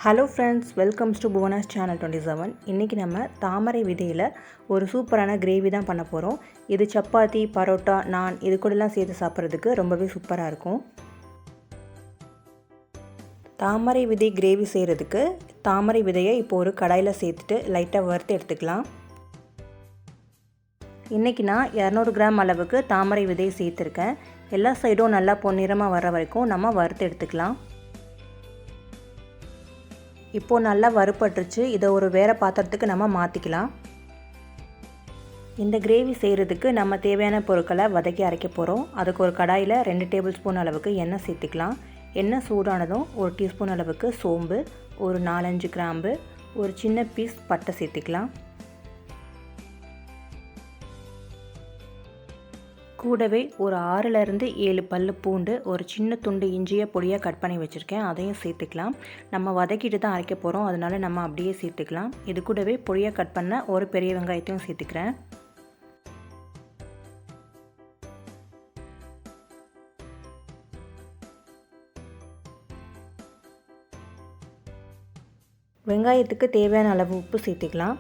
Hello friends, welcomes to Bhuvana's channel 27. இன்றைக்கி நம்ம தாமரை விதையில் ஒரு சூப்பரான கிரேவி தான் பண்ண போகிறோம். இது சப்பாத்தி, பரோட்டா, நான் இது கூடலாம் சேர்த்து சாப்பிட்றதுக்கு ரொம்பவே சூப்பராக இருக்கும். தாமரை விதை கிரேவி செய்கிறதுக்கு தாமரை விதையை இப்போ ஒரு கடாயில் சேர்த்துட்டு லைட்டாக வறுத்து எடுத்துக்கலாம். இன்றைக்கி நான் 200 கிராம் அளவுக்கு தாமரை விதையை சேர்த்துருக்கேன். எல்லா சைடும் நல்லா பொன்னிறமாக வர வரைக்கும் நம்ம வறுத்து எடுத்துக்கலாம். இப்போது நல்லா வறுபட்டுருச்சு. இதை ஒரு வேறு பாத்திரத்துக்கு நம்ம மாற்றிக்கலாம். இந்த கிரேவி செய்கிறதுக்கு நம்ம தேவையான பொருட்களை வதக்கி அரைக்க போகிறோம். அதுக்கு ஒரு கடாயில் 2 டேபிள் ஸ்பூன் அளவுக்கு எண்ணெய் சேர்த்துக்கலாம். எண்ணெய் சூடானதும் 1 டீஸ்பூன் அளவுக்கு சோம்பு, ஒரு 4-5 கிராம்பு, ஒரு சின்ன பீஸ் பட்டை சேர்த்துக்கலாம். கூடவே ஒரு 6லேருந்து 7 பல்லு பூண்டு, ஒரு சின்ன துண்டு இஞ்சியை பொடியாக கட் பண்ணி வச்சுருக்கேன், அதையும் சேர்த்துக்கலாம். நம்ம வதக்கிட்டு தான் அரைக்க போகிறோம், அதனால் நம்ம அப்படியே சேர்த்துக்கலாம். இது கூடவே பொடியாக கட் பண்ண ஒரு பெரிய வெங்காயத்தையும் சேர்த்துக்கிறேன். வெங்காயத்துக்கு தேவையான அளவு உப்பு சேர்த்துக்கலாம்.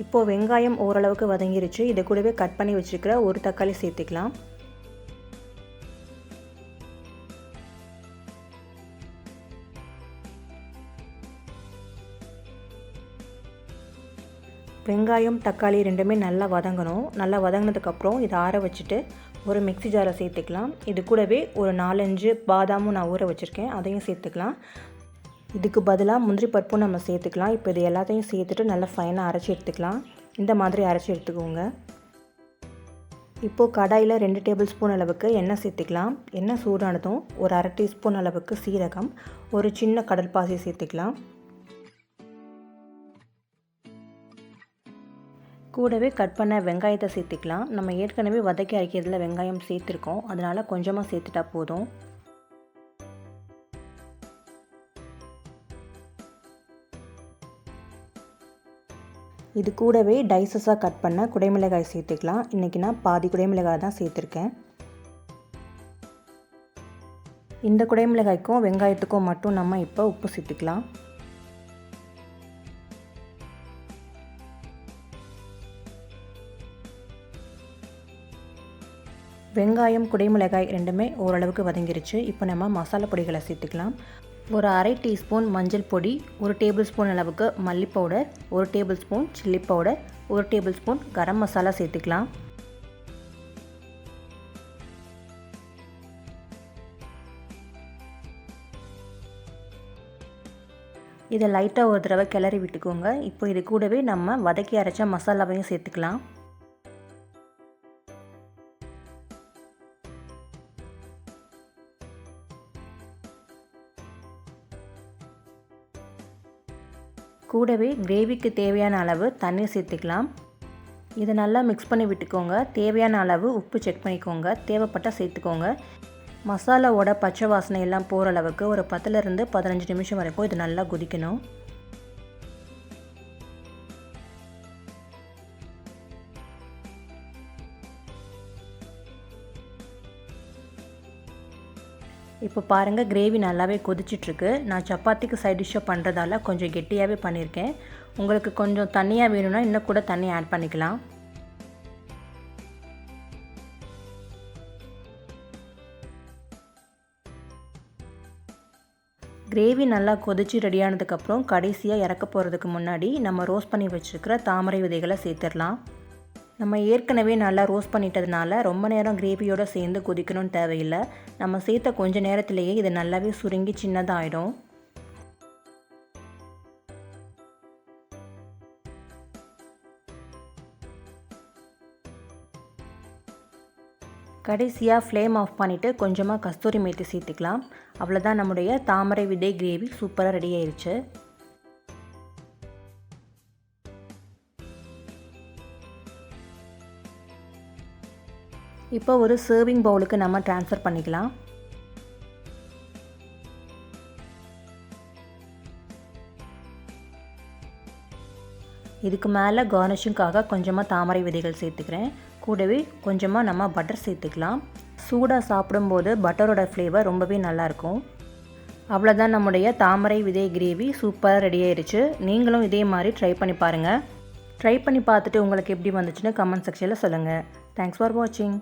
இப்போது வெங்காயம் ஓரளவுக்கு வதங்கிருச்சு. இதை கூடவே கட் பண்ணி வச்சுருக்கிற ஒரு தக்காளி சேர்த்துக்கலாம். வெங்காயம் தக்காளி ரெண்டுமே நல்லா வதங்கணும். நல்லா வதங்கினதுக்கப்புறம் இதை ஆற வச்சுட்டு ஒரு மிக்ஸி ஜாரை சேர்த்துக்கலாம். இது கூடவே ஒரு 4-5 பாதாமும் நான் ஊற வச்சுருக்கேன், அதையும் சேர்த்துக்கலாம். இதுக்கு பதிலாக முந்திரி பருப்பும் நம்ம சேர்த்துக்கலாம். இப்போ இது எல்லாத்தையும் சேர்த்துட்டு நல்லா ஃபைனாக அரைச்சி எடுத்துக்கலாம். இந்த மாதிரி அரைச்சி எடுத்துக்கோங்க. இப்போது கடாயில் 2 டேபிள் ஸ்பூன் அளவுக்கு எண்ணெய் சேர்த்துக்கலாம். எண்ணெய் சூடானதும் ஒரு 1/2 டீஸ்பூன் அளவுக்கு சீரகம், ஒரு சின்ன கடல்பாசி சேர்த்துக்கலாம். கூடவே கட் பண்ண வெங்காயத்தை சேர்த்துக்கலாம். நம்ம ஏற்கனவே வதக்கி அரைக்கிறதுல வெங்காயம் சேர்த்துருக்கோம், அதனால் கொஞ்சமாக சேர்த்துட்டா போதும். இது கூடவே டைசஸாக கட் பண்ண குடைமிளகாய் சேர்த்துக்கலாம். இன்றைக்கி நான் பாதி குடைமிளகாய் தான் சேர்த்துருக்கேன். இந்த குடைமிளகாய்க்கும் வெங்காயத்துக்கும் மட்டும் நம்ம இப்போ உப்பு சேர்த்துக்கலாம். வெங்காயம் குடைமிளகாய் ரெண்டுமே ஓரளவுக்கு வதங்கிருச்சு. இப்போ நம்ம மசாலா பொடிகளை சேர்த்துக்கலாம். ஒரு 1/2 டீஸ்பூன் மஞ்சள் பொடி, 1 டேபிள் ஸ்பூன் அளவுக்கு மல்லி powder, 1 table spoon chilli powder, 1 table spoon garam masala சேர்த்துக்கலாம். இதை லைட்டாக ஒரு தடவை கிளறி விட்டுக்கோங்க. இப்போ இது கூடவே நம்ம வதக்கி அரைச்ச மசாலாவையும் சேர்த்துக்கலாம். கூடவே கிரேவிக்கு தேவையான அளவு தண்ணீர் சேர்த்துக்கலாம். இதை நல்லா மிக்ஸ் பண்ணி விட்டுக்கோங்க. தேவையான அளவு உப்பு செக் பண்ணிக்கோங்க, தேவைப்பட்டால் சேர்த்துக்கோங்க. மசாலாவோட பச்சை வாசனை எல்லாம் போகிற அளவுக்கு ஒரு 10லேருந்து 15 நிமிஷம் வரைக்கும் இது நல்லா கொதிக்கணும். இப்போ பாருங்கள், கிரேவி நல்லாவே கொதிச்சிட்ருக்கு. நான் சப்பாத்திக்கு சைட் டிஷ்ஷாக பண்ணுறதால கொஞ்சம் கெட்டியாகவே பண்ணியிருக்கேன். உங்களுக்கு கொஞ்சம் தண்ணியாக வேணும்னா இன்னும் கூட தண்ணி ஆட் பண்ணிக்கலாம். கிரேவி நல்லா கொதிச்சு ரெடியானதுக்கப்புறம் கடைசியாக இறக்க போகிறதுக்கு முன்னாடி நம்ம ரோஸ்ட் பண்ணி வச்சுருக்கிற தாமரை விதைகளை சேர்த்துடலாம். நம்ம ஏற்கனவே நல்லா ரோஸ்ட் பண்ணிட்டதுனால ரொம்ப நேரம் கிரேவியோடு சேர்ந்து கொதிக்கணும்னு தேவையில்லை. நம்ம சேர்த்த கொஞ்ச நேரத்திலேயே இது நல்லாவே சுருங்கி சின்னதாக ஆகிடும். கடைசியாக ஃப்ளேம் ஆஃப் பண்ணிவிட்டு கொஞ்சமாக கஸ்தூரி மேத்தி சேர்த்துக்கலாம். அவ்வளோதான், நம்முடைய தாமரை விதை கிரேவி சூப்பராக ரெடி ஆயிடுச்சு. இப்போ ஒரு சர்விங் பவுலுக்கு நம்ம ட்ரான்ஸ்ஃபர் பண்ணிக்கலாம். இதுக்கு மேலே கார்னிஷிங்காக கொஞ்சமாக தாமரை விதைகள் சேர்த்துக்கிறேன். கூடவே கொஞ்சமாக நம்ம பட்டர் சேர்த்துக்கலாம். சூடாக சாப்பிடும்போது பட்டரோட ஃப்ளேவர் ரொம்பவே நல்லாயிருக்கும். அவ்வளோதான், நம்முடைய தாமரை விதை கிரேவி சூப்பராக ரெடி ஆயிடுச்சு. நீங்களும் இதே மாதிரி ட்ரை பண்ணி பாருங்கள். ட்ரை பண்ணி பார்த்துட்டு உங்களுக்கு எப்படி வந்துச்சுன்னு கமெண்ட் செக்ஷனில் சொல்லுங்கள். தேங்க்ஸ் ஃபார் வாட்சிங்.